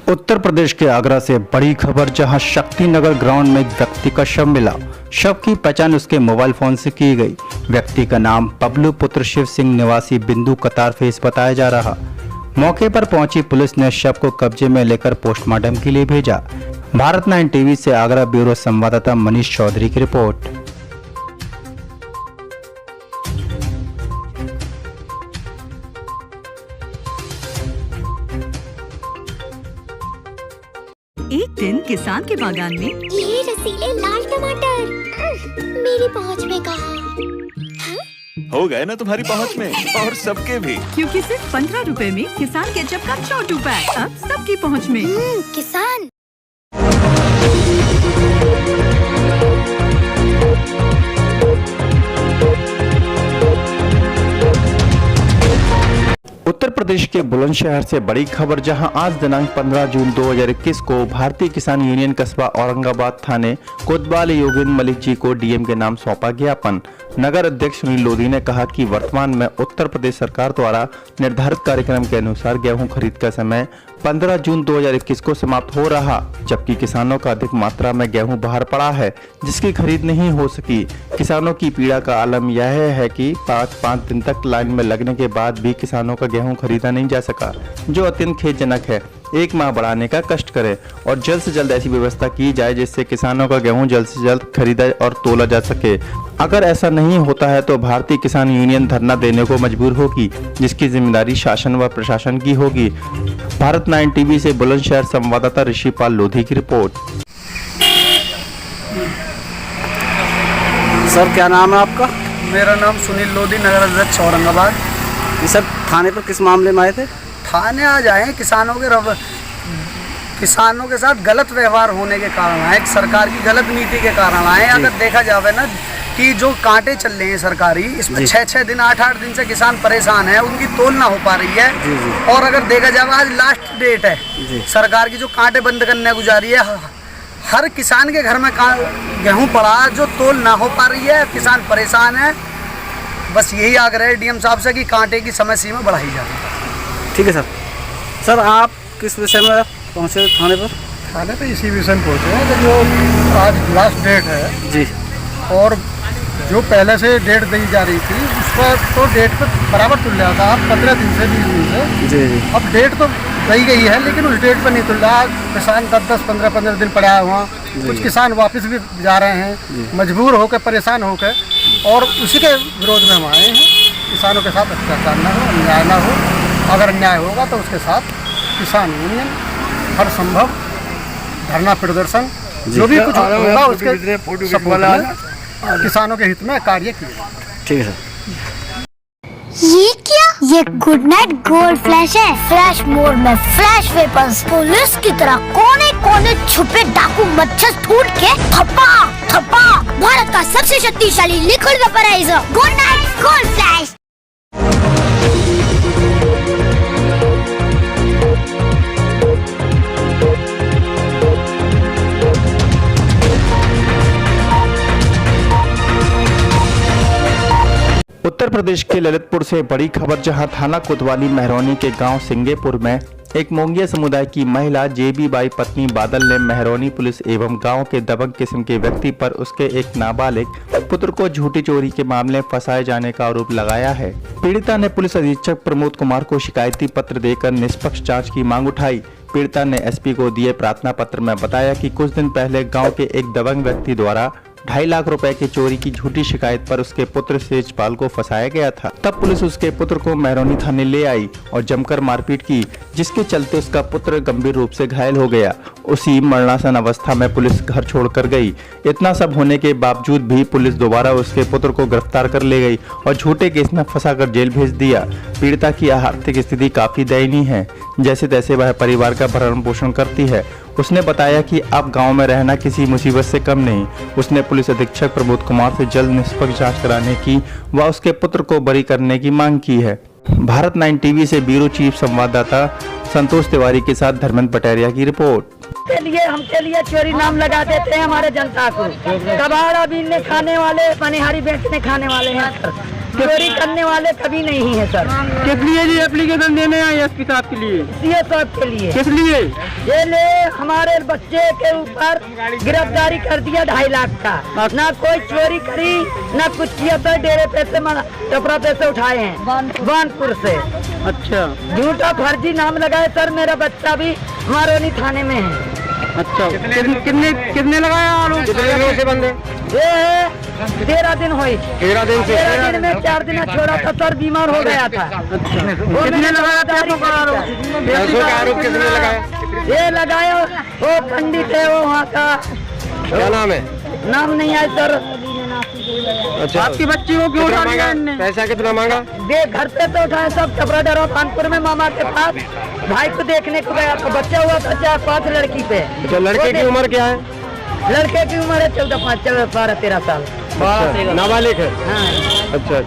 उत्तर प्रदेश के आगरा से बड़ी खबर, जहां शक्ति नगर ग्राउंड में एक व्यक्ति का शव मिला। शव की पहचान उसके मोबाइल फोन से की गई। व्यक्ति का नाम बबलू पुत्र शिव सिंह निवासी बिंदु कतार फेस बताया जा रहा। मौके पर पहुंची पुलिस ने शव को कब्जे में लेकर पोस्टमार्टम के लिए भेजा। भारत 9 टीवी से आगरा ब्यूरो संवाददाता मनीष चौधरी की रिपोर्ट। एक दिन किसान के बागान में ये रसीले लाल टमाटर मेरी पहुंच में कहाँ? हो गए ना तुम्हारी पहुंच में, और सबके भी। क्योंकि सिर्फ 15 रुपए में किसान केचप का छोटू पैक अब सबकी पहुंच में। किसान। उत्तर प्रदेश के बुलंदशहर से बड़ी खबर, जहां आज दिनांक 15 जून 2021 को भारतीय किसान यूनियन कस्बा औरंगाबाद थाने कोतवाल योगेंद्र मलिक जी को डीएम के नाम सौंपा ज्ञापन। नगर अध्यक्ष सुनील लोधी ने कहा कि वर्तमान में उत्तर प्रदेश सरकार द्वारा निर्धारित कार्यक्रम के अनुसार गेहूं खरीद का समय 15 जून 2021 को समाप्त हो रहा, जबकि किसानों का अधिक मात्रा में गेहूं बाहर पड़ा है, जिसकी खरीद नहीं हो सकी। किसानों की पीड़ा का आलम यह है कि 5 दिन तक लाइन में लगने के बाद भी किसानों का गेहूं खरीदा नहीं जा सका, जो अत्यंत खेदजनक है। 1 माह बढ़ाने का कष्ट करें और जल्द से जल्द ऐसी व्यवस्था की जाए जिससे किसानों का गेहूं जल्द से जल्द खरीदा और तोला जा सके। अगर ऐसा नहीं होता है तो भारतीय किसान यूनियन धरना देने को मजबूर होगी, जिसकी जिम्मेदारी शासन व प्रशासन की होगी। भारत 9 टीवी से बुलंदशहर संवाददाता ऋषिपाल लोधी की रिपोर्ट। सर, क्या नाम है आपका? मेरा नाम सुनील लोधी, नगर अध्यक्ष औरंगाबाद। ये सर थाने पर किस मामले में आए थे? थाने आ जाए किसानों के साथ गलत व्यवहार होने के कारण आए, सरकार की गलत नीति के कारण आए। अगर देखा जाए ना कि जो कांटे चल रहे हैं सरकारी, इसमें 6 दिन 8 दिन से किसान परेशान है, उनकी तोल ना हो पा रही है। और अगर देखा जाए आज लास्ट डेट है सरकार की, जो कांटे बंद करने गुजारी है, हर किसान के घर में गेहूँ पड़ा जो तोल ना हो पा रही है, किसान परेशान है। बस यही आग्रह है डीएम साहब से कि कांटे की समय सीमा बढ़ाई जाए। ठीक है सर। सर, आप किस विषय में पहुंचे थाने पर? थाने पे इसी विषय में पहुँचे हैं कि जो आज लास्ट डेट है जी, और जो पहले से डेट दी जा रही थी उस पर तो डेट पर बराबर तुल रहा था। अब 15 दिन से 20 दिन से जी, अब डेट तो दी गई है, लेकिन उस डेट पर नहीं तुल रहा। किसान 10 15 दिन पड़ा है वहाँ। कुछ किसान वापस भी जा रहे हैं मजबूर होकर, परेशान होकर, और उसी के विरोध में हम आए हैं। किसानों के साथ अत्याचार ना हो, अन्याय ना हो। अगर अन्याय होगा तो उसके साथ किसान यूनियन हर संभव धरना प्रदर्शन जो भी कुछ होगा उसके सपोर्ट में किसानों के हित में कार्य किए। ठीक है सर। ये क्या? ये गुड नाइट गोल्ड फ्लैश है। फ्लैश मोड में फ्लैश वेपन्स, पुलिस की तरह कोने कोने छुपे डाकू मच्छर ढूंढ के थप्पा थप्पा। भारत का सबसे शक्तिशाली liquid vaporizer Good Knight Gold Flash. Uttar Pradesh के ललितपुर से बड़ी खबर, जहां थाना कोतवाली मेहरौनी के गांव सिंगेपुर में एक मोंगिया समुदाय की महिला जेबी बाई पत्नी बादल ने मेहरौनी पुलिस एवं गांव के दबंग किस्म के व्यक्ति पर उसके एक नाबालिग पुत्र को झूठी चोरी के मामले में फंसाए जाने का आरोप लगाया है। पीड़िता ने पुलिस अधीक्षक प्रमोद कुमार को शिकायती पत्र देकर निष्पक्ष जाँच की मांग उठाई। पीड़िता ने एसपी को दिए प्रार्थना पत्र में बताया कि कुछ दिन पहले गाँव के एक दबंग व्यक्ति द्वारा 2.5 लाख रुपए की चोरी की झूठी शिकायत पर उसके पुत्र सेजपाल को फंसाया गया था। तब पुलिस उसके पुत्र को मेहरौनी थाने ले आई और जमकर मारपीट की, जिसके चलते उसका पुत्र गंभीर रूप से घायल हो गया। उसी मरणासन अवस्था में पुलिस घर छोड़कर गई। इतना सब होने के बावजूद भी पुलिस दोबारा उसके पुत्र को गिरफ्तार कर ले गई और झूठे केस में फंसाकर जेल भेज दिया। पीड़िता की आर्थिक स्थिति काफी दयनीय है। जैसे तैसे वह परिवार का भरण पोषण करती है। उसने बताया कि अब गांव में रहना किसी मुसीबत से कम नहीं। उसने पुलिस अधीक्षक प्रमोद कुमार से जल्द निष्पक्ष जांच कराने की व उसके पुत्र को बरी करने की मांग की है। भारत 9 टीवी से ब्यूरो चीफ संवाददाता संतोष तिवारी के साथ धर्मेंद्र पटेरिया की रिपोर्ट। हमके लिए चोरी नाम लगा देते हैं हमारे जनता को। कबाड़ा बीनने खाने वाले, पनिहारी बेचने खाने वाले हैं। चोरी करने वाले कभी नहीं है सर। किस लिए जी एप्लीकेशन देने आए एसपी साहब के लिए? सीए साहब के लिए। किस लिए? ये ले हमारे बच्चे के ऊपर गिरफ्तारी कर दिया 2.5 लाख का। ना कोई चोरी करी ना कुछ किया था। डेरे पैसे टपरा पैसे उठाए हैं बानपुर से। अच्छा झूठा फर्जी नाम लगाए सर। मेरा बच्चा भी मारोनी थाने में है। अच्छा कितने लगाया आरोप? कितने दिनों से बंदे? ये 13 दिन हुई। 13 दिन से? 13 दिन में 4 दिन छोड़ा था सर। बीमार हो गया था। अच्छा कितने लगाया पैसों का आरोप? पैसों का आरोप कितने लगाया? ये लगाया वो पंडित है वो वहाँ का। क्या नाम है? नाम नहीं आया सर। अच्छा आपके बच्चे को क्यों उठा लिया इनने? पैसा कितना मांगा? दे घर पे तो उठाए सब। चपरा डरा कानपुर में मामा के पास भाई को देखने को गया तो बच्चा हुआ था 4-5 लड़की पे। अच्छा लड़के की उम्र क्या है? लड़के की उम्र है 14-13 साल। नाबालिग है? हाँ। अच्छा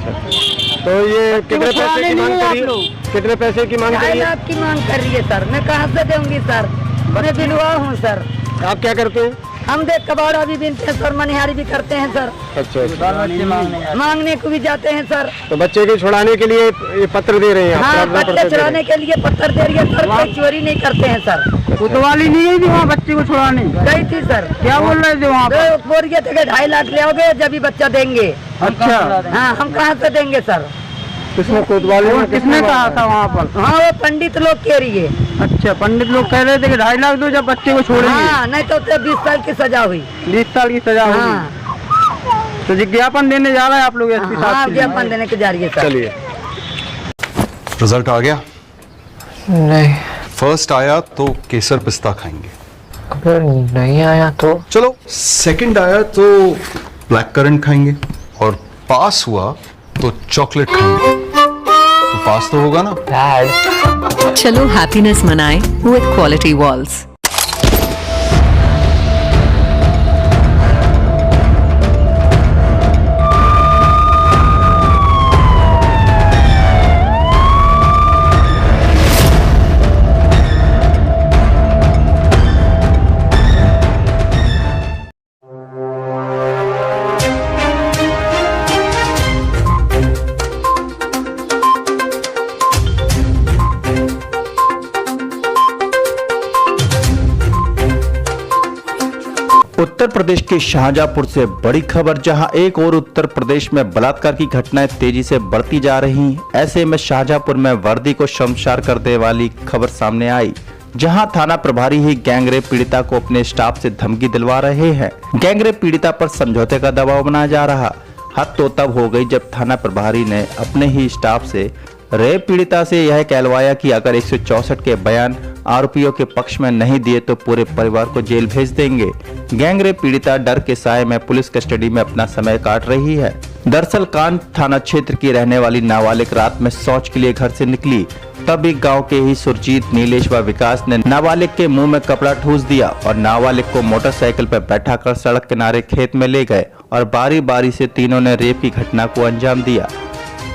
तो ये कितने पैसे की मांग कर रही है? कितने पैसे की मांग कर 2.5 रही है? लाख की मांग कर रही है सर। मैं कहाँ से दूंगी सर? मैं बिलवा हूँ सर। आप क्या करते हैं? हम देख कबाड़ा भी बीनते हैं सर। मनिहारी भी करते हैं सर। अच्छा मांगने को भी जाते हैं सर। तो बच्चे को छुड़ाने के लिए ये पत्र दे रहे हैं? हाँ बच्चे छुड़ाने के लिए पत्थर दे रही है सर। कोई चोरी नहीं करते हैं सर। कोतवाली नहीं गई थी वहाँ बच्चे को छुड़ाने? गई थी सर। क्या बोल रहे थे वहाँ पर? बोल रहे थे 2.5 लाख ले आओगे जब भी बच्चा देंगे। अच्छा हाँ हम कहाँ से देंगे सर? किसने कोतवाली में किसने कहा था वहाँ पर? हाँ वो पंडित लोग कह रही है। अच्छा पंडित लोग कह रहे थे कि 2.5 लाख दो जब बच्चे को छोड़ेंगे। हाँ नहीं तो 20 साल की सजा हुई। 20 साल की सजा होगी। हाँ तो विज्ञापन देने जा रहा है आप लोग एसपी साहब? हाँ विज्ञापन देने की जा रही है सर। चलिए रिजल्ट आ गया? नहीं। फर्स्ट आया तो केसर पिस्ता खाएंगे। अगर नहीं आया तो? चलो सेकंड आया तो ब्लैक करंट खाएंगे और पास हुआ तो चॉकलेट खाएंगे। तो पास तो होगा ना? डैड चलो हैप्पीनेस मनाएं विद क्वालिटी वॉल्स। उत्तर प्रदेश के शाहजहांपुर से बड़ी खबर, जहां एक और उत्तर प्रदेश में बलात्कार की घटनाएं तेजी से बढ़ती जा रही हैं। ऐसे में शाहजहांपुर में वर्दी को शर्मसार कर देने वाली खबर सामने आई, जहां थाना प्रभारी ही गैंगरेप पीड़िता को अपने स्टाफ से धमकी दिलवा रहे हैं। गैंगरेप पीड़िता पर समझौते का दबाव बनाया जा रहा। हद तो तब हो गई जब थाना प्रभारी ने अपने ही स्टाफ से रेप पीड़िता से यह कहलवाया कि अगर 164 के बयान आरोपियों के पक्ष में नहीं दिए तो पूरे परिवार को जेल भेज देंगे। गैंगरेप पीड़िता डर के साए में पुलिस कस्टडी में अपना समय काट रही है। दरअसल कांड थाना क्षेत्र की रहने वाली नाबालिग रात में शौच के लिए घर से निकली, तभी गांव के ही सुरजीत, नीलेश व विकास ने नाबालिग के मुंह में कपड़ा ठूस दिया और नाबालिग को मोटरसाइकिल पर बैठाकर सड़क किनारे खेत में ले गए और बारी बारी से तीनों ने रेप की घटना को अंजाम दिया।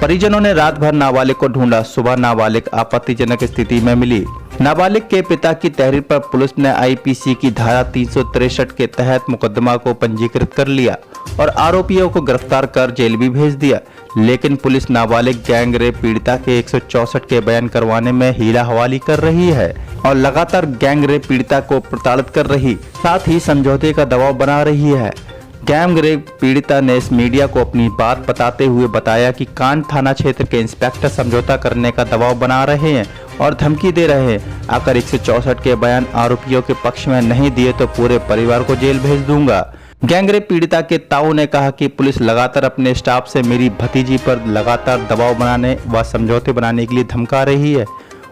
परिजनों ने रात भर नाबालिग को ढूंढा। सुबह नाबालिग आपत्तिजनक स्थिति में मिली। नाबालिग के पिता की तहरीर पर पुलिस ने आईपीसी की धारा 363 के तहत मुकदमा को पंजीकृत कर लिया और आरोपियों को गिरफ्तार कर जेल भी भेज दिया। लेकिन पुलिस नाबालिग गैंग रेप पीड़िता के 164 के बयान करवाने में हीला हवाली कर रही है और लगातार गैंग रेप पीड़िता को प्रताड़ित कर रही, साथ ही समझौते का दबाव बना रही है। गैंग रेप पीड़िता ने इस मीडिया को अपनी बात बताते हुए बताया कि कांड थाना क्षेत्र के इंस्पेक्टर समझौता करने का दबाव बना रहे हैं और धमकी दे रहे हैं। अगर 164 के बयान आरोपियों के पक्ष में नहीं दिए तो पूरे परिवार को जेल भेज दूंगा। गैंगरेप पीड़िता के ताऊ ने कहा कि पुलिस लगातार अपने स्टाफ से मेरी भतीजी पर लगातार दबाव बनाने व समझौते बनाने के लिए धमका रही है।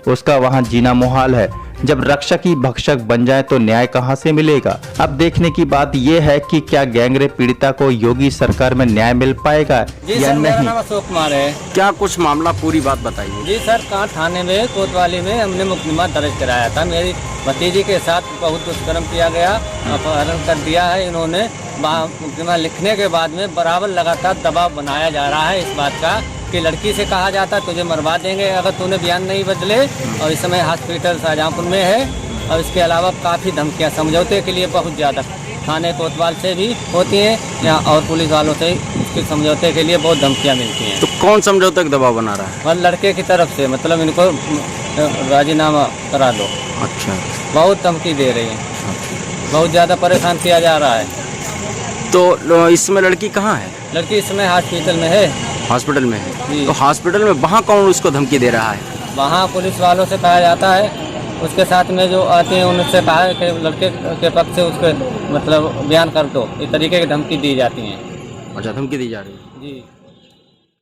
उसका वहां जीना मुहाल है। जब रक्षक ही भक्षक बन जाए तो न्याय कहां से मिलेगा। अब देखने की बात यह है कि क्या गैंगरेप पीड़िता को योगी सरकार में न्याय मिल पाएगा या नहीं। मेरा नाम अशोक कुमार है। क्या कुछ मामला पूरी बात बताइए। जी सर, कांड थाने में कोतवाली में हमने मुकदमा दर्ज कराया था। मेरी भतीजी के साथ बहुत दुष्कर्म किया गया, अपहरण कर दिया है इन्होंने। मुकदमा लिखने के बाद में बराबर लगातार दबाव बनाया जा रहा है इस बात का कि लड़की से कहा जाता तुझे मरवा देंगे अगर तूने बयान नहीं बदले, और इस समय हॉस्पिटल शाहजहांपुर में है। और इसके अलावा काफ़ी धमकियां समझौते के लिए बहुत ज़्यादा थाने कोतवाल से भी होती हैं या और पुलिस वालों से उसके समझौते के लिए बहुत धमकियाँ मिलती हैं। तो कौन समझौते का दबाव बना रहा है? और लड़के की तरफ से मतलब इनको राजीनामा करा दो। अच्छा, बहुत धमकी दे रही हैं, बहुत ज़्यादा परेशान किया जा रहा है। तो इसमें लड़की कहाँ है? लड़की इसमें हॉस्पिटल में है। हॉस्पिटल में है? जी। तो हॉस्पिटल में वहाँ कौन उसको धमकी दे रहा है? वहाँ पुलिस वालों से कहा जाता है, उसके साथ में जो आते हैं उनसे कहा है कि लड़के के पक्ष से उसके मतलब बयान कर दो, इस तरीके की धमकी दी जाती हैं। अच्छा, धमकी दी जा रही है। जी।